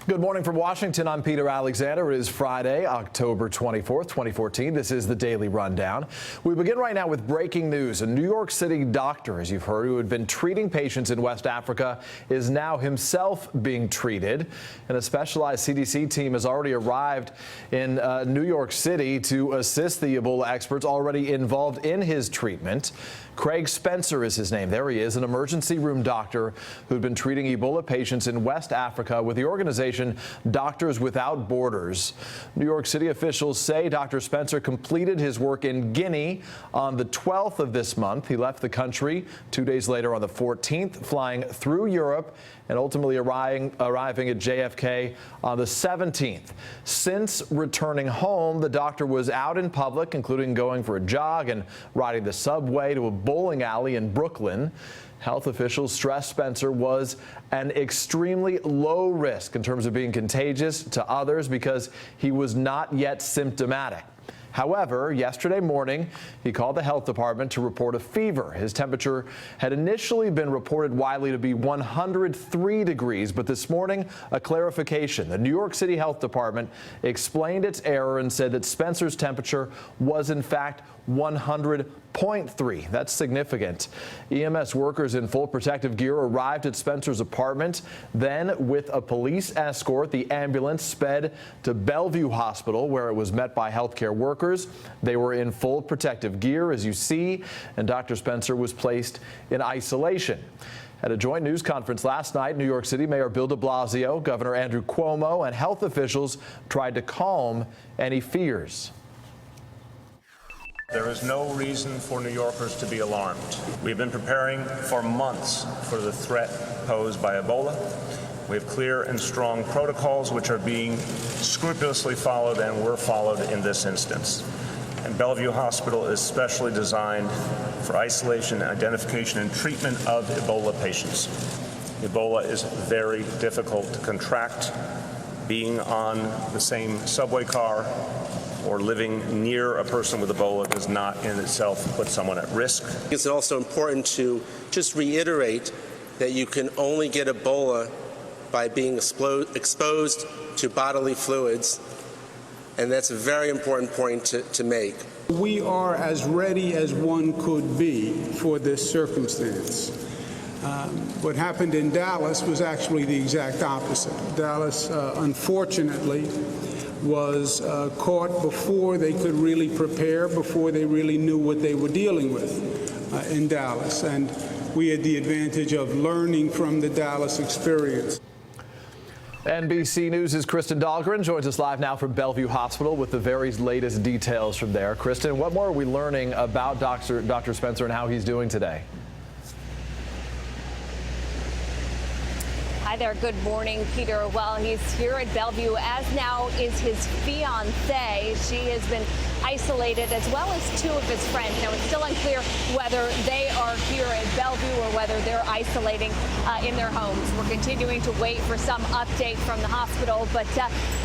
Good morning from Washington. I'm Peter Alexander. It is Friday, October 24th, 2014. This is the Daily Rundown. We begin right now with breaking news. A New York City doctor, as you've heard, who had been treating patients in West Africa, is now himself being treated. And a specialized CDC team has already arrived in New York City to assist the Ebola experts already involved in his treatment. Craig Spencer is his name. There he is, an emergency room doctor who'd been treating Ebola patients in West Africa with the organization Doctors Without Borders. New York City officials say Dr. Spencer completed his work in Guinea on the 12th of this month. He left the country 2 days later on the 14th, flying through Europe and ultimately arriving at JFK on the 17th. Since returning home, the doctor was out in public, including going for a jog and riding the subway to a bowling alley in Brooklyn. Health officials stress Spencer was an extremely low risk in terms of being contagious to others because he was not yet symptomatic. However, yesterday morning, he called the health department to report a fever. His temperature had initially been reported widely to be 103 degrees, but this morning, a clarification. The New York City Health Department explained its error and said that Spencer's temperature was, in fact, 100.3. That's significant. EMS workers in full protective gear arrived at Spencer's apartment. Then, with a police escort, the ambulance sped to Bellevue Hospital, where it was met by healthcare workers. They were in full protective gear, as you see, and Dr. Spencer was placed in isolation. At a joint news conference last night, New York City Mayor Bill de Blasio, Governor Andrew Cuomo, and health officials tried to calm any fears. There is no reason for New Yorkers to be alarmed. We've been preparing for months for the threat posed by Ebola. We have clear and strong protocols which are being scrupulously followed and were followed in this instance. And Bellevue Hospital is specially designed for isolation, identification, and treatment of Ebola patients. Ebola is very difficult to contract. Being on the same subway car or living near a person with Ebola does not in itself put someone at risk. It's also important to just reiterate that you can only get Ebola by being exposed to bodily fluids, and that's a very important point to make. We are as ready as one could be for this circumstance. What happened in Dallas was actually the exact opposite. Dallas, unfortunately, was caught before they could really prepare, before they really knew what they were dealing with in Dallas. And we had the advantage of learning from the Dallas experience. NBC News' Kristen Dahlgren joins us live now from Bellevue Hospital with the very latest details from there. Kristen, what more are we learning about Dr. Spencer and how he's doing today? Hi there. Good morning, Peter. Well, he's here at Bellevue, as now is his fiancée. She has been isolated, as well as two of his friends. Now, it's still unclear whether they are here at Bellevue or whether they're isolating in their homes. We're continuing to wait for some update from the hospital. But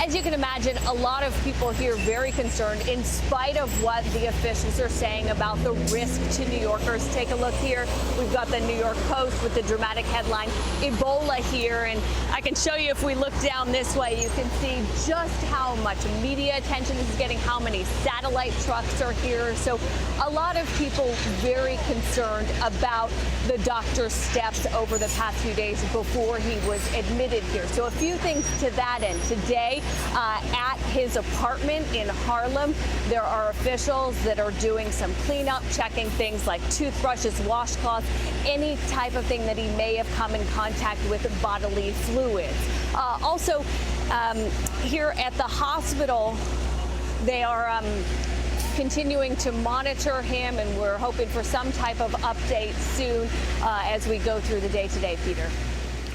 as you can imagine, a lot of people here very concerned in spite of what the officials are saying about the risk to New Yorkers. Take a look here. We've got the New York Post with the dramatic headline, Ebola here. And I can show you, if we look down this way, you can see just how much media attention this is getting, how many satellite trucks are here. So a lot of people very concerned about the doctor's steps over the past few days before he was admitted here. So a few things to that end. Today, at his apartment in Harlem, there are officials that are doing some cleanup, checking things like toothbrushes, washcloths, any type of thing that he may have come in contact with bodily fluids. Also, here at the hospital, they are continuing to monitor him, and we're hoping for some type of update soon as we go through the day today, Peter.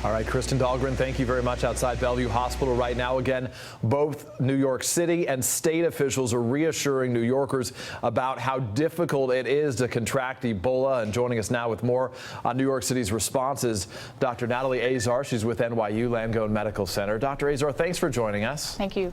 All right, Kristen Dahlgren, thank you very much. Outside Bellevue Hospital right now. Again, both New York City and state officials are reassuring New Yorkers about how difficult it is to contract Ebola. And joining us now with more on New York City's responses, Dr. Natalie Azar. She's with NYU Langone Medical Center. Dr. Azar, thanks for joining us. Thank you.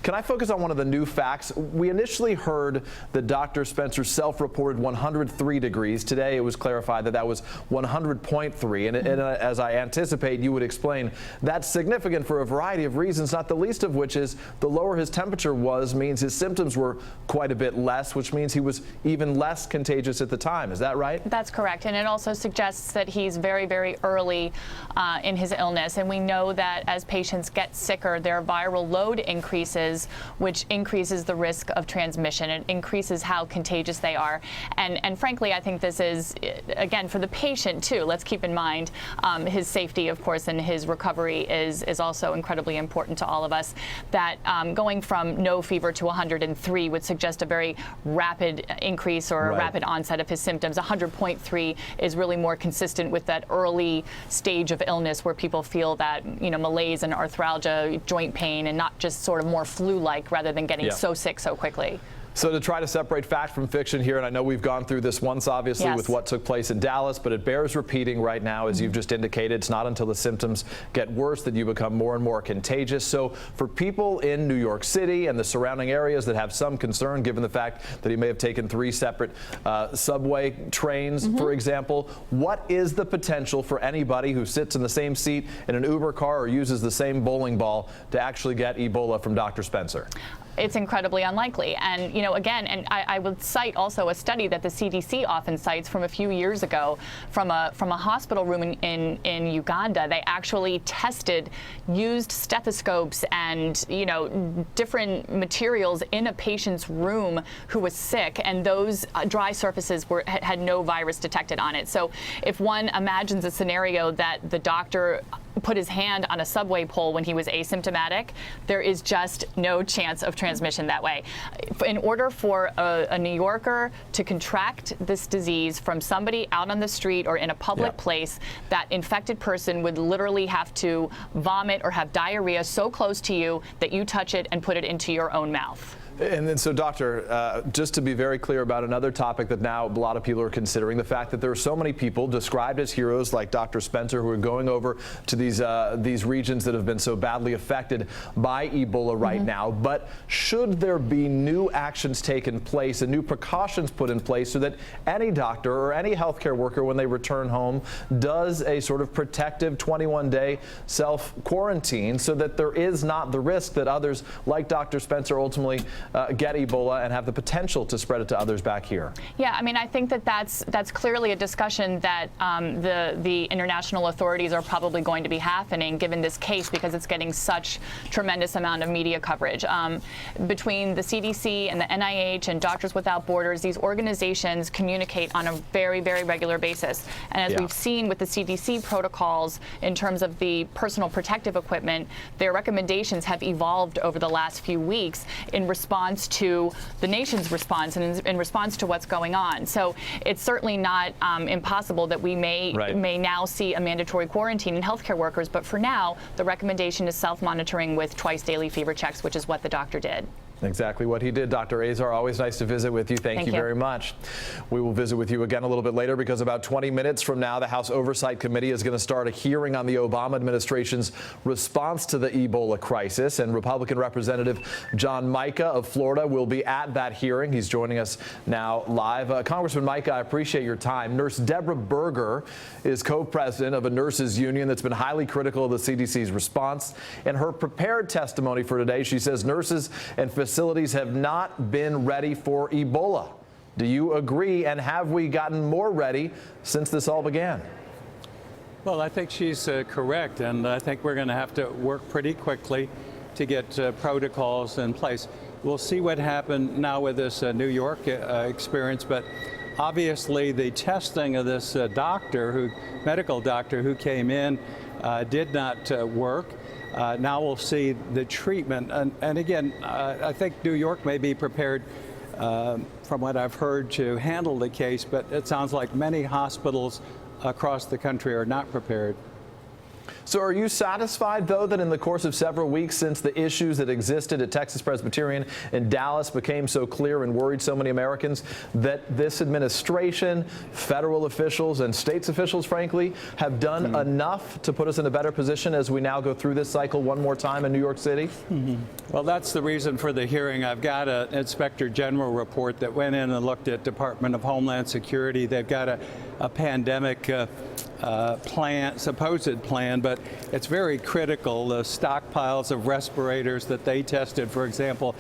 Can I focus on one of the new facts? We initially heard that Dr. Spencer self-reported 103 degrees. Today, it was clarified that that was 100.3. And as I anticipated, anticipate you would explain that's significant for a variety of reasons, not the least of which is the lower his temperature was means his symptoms were quite a bit less, which means he was even less contagious at the time. Is that right? That's correct. And it also suggests that he's very, very early in his illness. And we know that as patients get sicker, their viral load increases, which increases the risk of transmission. It increases how contagious they are. And frankly, I think this is, again, for the patient, too. Let's keep in mind his safety, of course, and his recovery is also incredibly important to all of us. That going from no fever to 103 would suggest a very rapid increase or a rapid onset of his symptoms. 100.3 is really more consistent with that early stage of illness where people feel that, malaise and arthralgia, joint pain, and not just sort of more flu-like rather than getting so sick so quickly. So to try to separate fact from fiction here, and I know we've gone through this once, obviously, with what took place in Dallas, but it bears repeating right now, as you've just indicated. It's not until the symptoms get worse that you become more and more contagious. So for people in New York City and the surrounding areas that have some concern, given the fact that he may have taken 3 separate subway trains, for example, what is the potential for anybody who sits in the same seat in an Uber car or uses the same bowling ball to actually get Ebola from Dr. Spencer? It's incredibly unlikely. And, again, and I would cite also a study that the CDC often cites from a few years ago from a hospital room in Uganda. They actually used stethoscopes and, different materials in a patient's room who was sick, and those dry surfaces had no virus detected on it. So if one imagines a scenario that the doctor put his hand on a subway pole when he was asymptomatic, there is just no chance of transmission that way. In order for a New Yorker to contract this disease from somebody out on the street or in a public place, that infected person would literally have to vomit or have diarrhea so close to you that you touch it and put it into your own mouth. And then, so, Doctor, just to be very clear about another topic that now a lot of people are considering, the fact that there are so many people described as heroes like Dr. Spencer who are going over to these regions that have been so badly affected by Ebola right now. But should there be new actions taken place and new precautions put in place so that any doctor or any healthcare worker, when they return home, does a sort of protective 21-day self-quarantine so that there is not the risk that others like Dr. Spencer ultimately get Ebola and have the potential to spread it to others back here? Yeah, I mean, I think that's clearly a discussion that the international authorities are probably going to be having given this case, because it's getting such tremendous amount of media coverage. Between the CDC and the NIH and Doctors Without Borders, these organizations communicate on a very, very regular basis. And as we've seen with the CDC protocols in terms of the personal protective equipment, their recommendations have evolved over the last few weeks in response to the nation's response and in response to what's going on. So it's certainly not impossible that we may now see a mandatory quarantine in healthcare workers. But for now, the recommendation is self-monitoring with twice daily fever checks, which is what the doctor did. Exactly what he did. Dr. Azar, always nice to visit with you. Thank you very much. We will visit with you again a little bit later, because about 20 minutes from now, the House Oversight Committee is going to start a hearing on the Obama administration's response to the Ebola crisis. And Republican Representative John Mica of Florida will be at that hearing. He's joining us now live. Congressman Mica, I appreciate your time. Nurse Deborah Berger is co-president of a nurses union that's been highly critical of the CDC's response. In her prepared testimony for today, she says nurses and facilities have not been ready for Ebola. Do you agree? And have we gotten more ready since this all began? Well, I think she's correct, and I think we're going to have to work pretty quickly to get protocols in place. We'll see what happened now with this New York experience, but obviously the testing of this medical doctor who came in did not work. Now we'll see the treatment. And again, I think New York may be prepared, from what I've heard, to handle the case, but it sounds like many hospitals across the country are not prepared. So are you satisfied, though, that in the course of several weeks since the issues that existed at Texas Presbyterian in Dallas became so clear and worried so many Americans, that this administration, federal officials and states officials, frankly, have done enough to put us in a better position as we now go through this cycle one more time in New York City? Well, that's the reason for the hearing. I've got an Inspector General report that went in and looked at Department of Homeland Security. They've got a pandemic supposed plan, but it's very critical. The stockpiles of respirators that they tested, for example,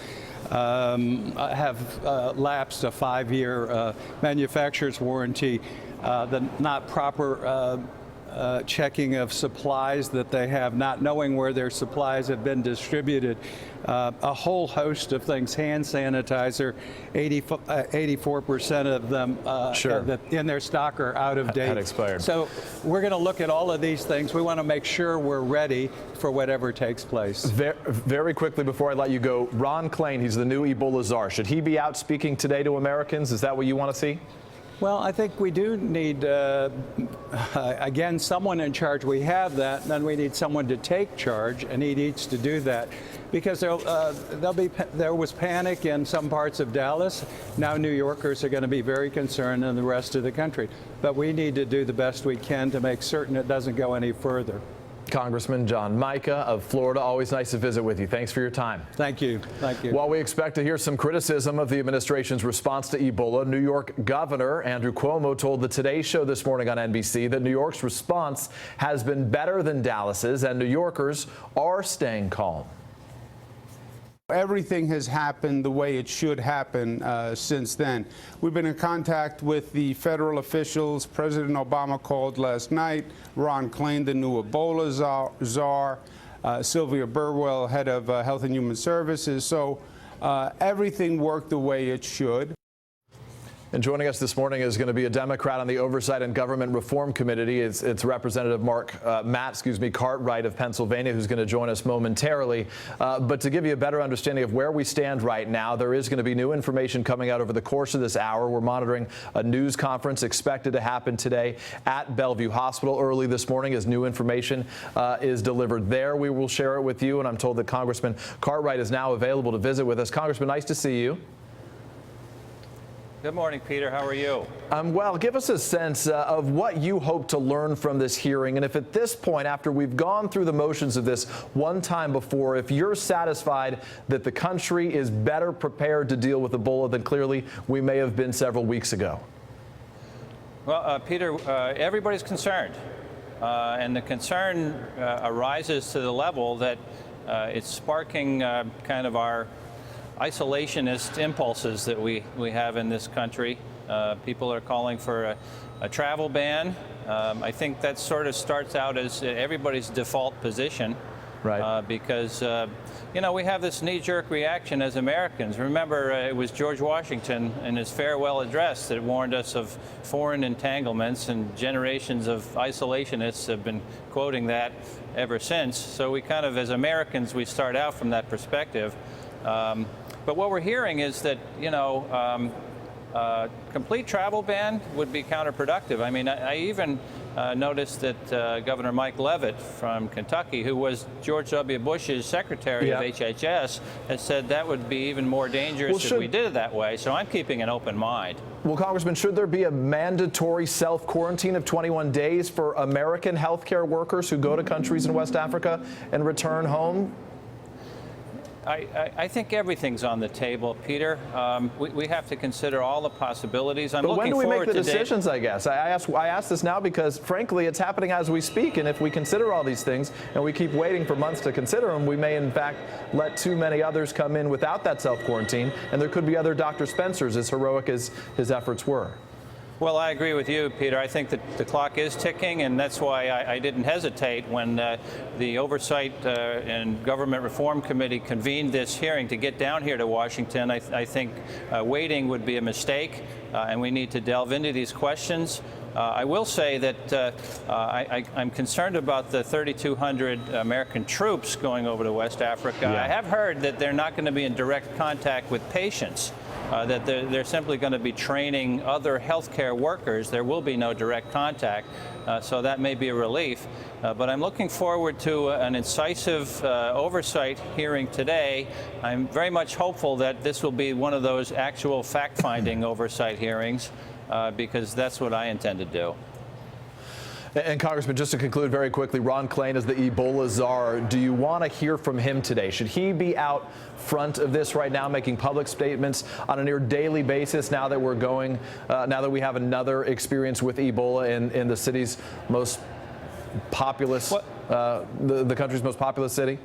have lapsed a 5-year manufacturer's warranty. The not proper checking of supplies that they have, not knowing where their supplies have been distributed, a whole host of things. Hand sanitizer, 84% of them that in their stock are out of date. Had expired. So we're going to look at all of these things. We want to make sure we're ready for whatever takes place. Very quickly before I let you go, Ron Klain, he's the new Ebola czar. Should he be out speaking today to Americans? Is that what you want to see? Well, I think we do need, again, someone in charge. We have that, and then we need someone to take charge, and he needs to do that. Because there was panic in some parts of Dallas. Now New Yorkers are going to be very concerned in the rest of the country. But we need to do the best we can to make certain it doesn't go any further. Congressman John Mica of Florida, always nice to visit with you. Thanks for your time. Thank you. Thank you. While we expect to hear some criticism of the administration's response to Ebola, New York Governor Andrew Cuomo told the Today Show this morning on NBC that New York's response has been better than Dallas's, and New Yorkers are staying calm. Everything has happened the way it should happen since then. We've been in contact with the federal officials. President Obama called last night. Ron Klain, the new Ebola czar. Sylvia Burwell, head of Health and Human Services. So everything worked the way it should. And joining us this morning is going to be a Democrat on the Oversight and Government Reform Committee. It's Representative Matt Cartwright of Pennsylvania, who's going to join us momentarily. But to give you a better understanding of where we stand right now, there is going to be new information coming out over the course of this hour. We're monitoring a news conference expected to happen today at Bellevue Hospital early this morning. As new information is delivered there, we will share it with you. And I'm told that Congressman Cartwright is now available to visit with us. Congressman, nice to see you. Good morning, Peter. How are you? Well, give us a sense of what you hope to learn from this hearing. And if at this point, after we've gone through the motions of this one time before, if you're satisfied that the country is better prepared to deal with Ebola than clearly we may have been several weeks ago. Well, Peter, everybody's concerned. And the concern arises to the level that it's sparking kind of our isolationist impulses that we have in this country. People are calling for a travel ban. I think that sort of starts out as everybody's default position. Right. Because, we have this knee-jerk reaction as Americans. Remember, it was George Washington in his farewell address that warned us of foreign entanglements, and generations of isolationists have been quoting that ever since. So we kind of, as Americans, we start out from that perspective. But what we're hearing is that, complete travel ban would be counterproductive. I mean, I even noticed that Governor Mike Leavitt from Kentucky, who was George W. Bush's secretary of HHS, has said that would be even more dangerous if we did it that way. So I'm keeping an open mind. Well, Congressman, should there be a mandatory self-quarantine of 21 days for American healthcare workers who go to countries in West Africa and return home? I think everything's on the table, Peter. We have to consider all the possibilities. But when do we make the decisions, I guess? I ask this now because, frankly, it's happening as we speak. And if we consider all these things and we keep waiting for months to consider them, we may, in fact, let too many others come in without that self-quarantine. And there could be other Dr. Spencers, as heroic as his efforts were. Well, I agree with you, Peter. I think that the clock is ticking, and that's why I didn't hesitate when the Oversight and Government Reform Committee convened this hearing to get down here to Washington. I think waiting would be a mistake, and we need to delve into these questions. I will say that I'm concerned about the 3,200 American troops going over to West Africa. I have heard that they're not going to be in direct contact with patients. That they're simply going to be training other healthcare workers. There will be no direct contact, so that may be a relief. But I'm looking forward to an incisive oversight hearing today. I'm very much hopeful that this will be one of those actual fact-finding oversight hearings, because that's what I intend to do. And Congressman, just to conclude very quickly, Ron Klain is the Ebola czar. Do you want to hear from him today? Should he be out front of this right now, making public statements on a near daily basis now that we're going, now that we have another experience with Ebola in the city's most populous, the country's most populous city?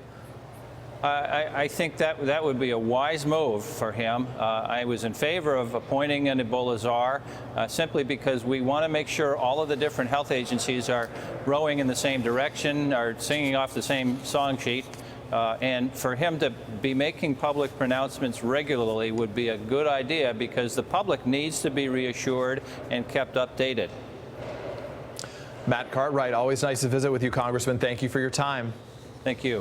I think that would be a wise move for him. I was in favor of appointing an Ebola czar simply because we want to make sure all of the different health agencies are rowing in the same direction, are singing off the same song sheet. And for him to be making public pronouncements regularly would be a good idea because the public needs to be reassured and kept updated. Matt Cartwright, always nice to visit with you, Congressman. Thank you for your time. Thank you.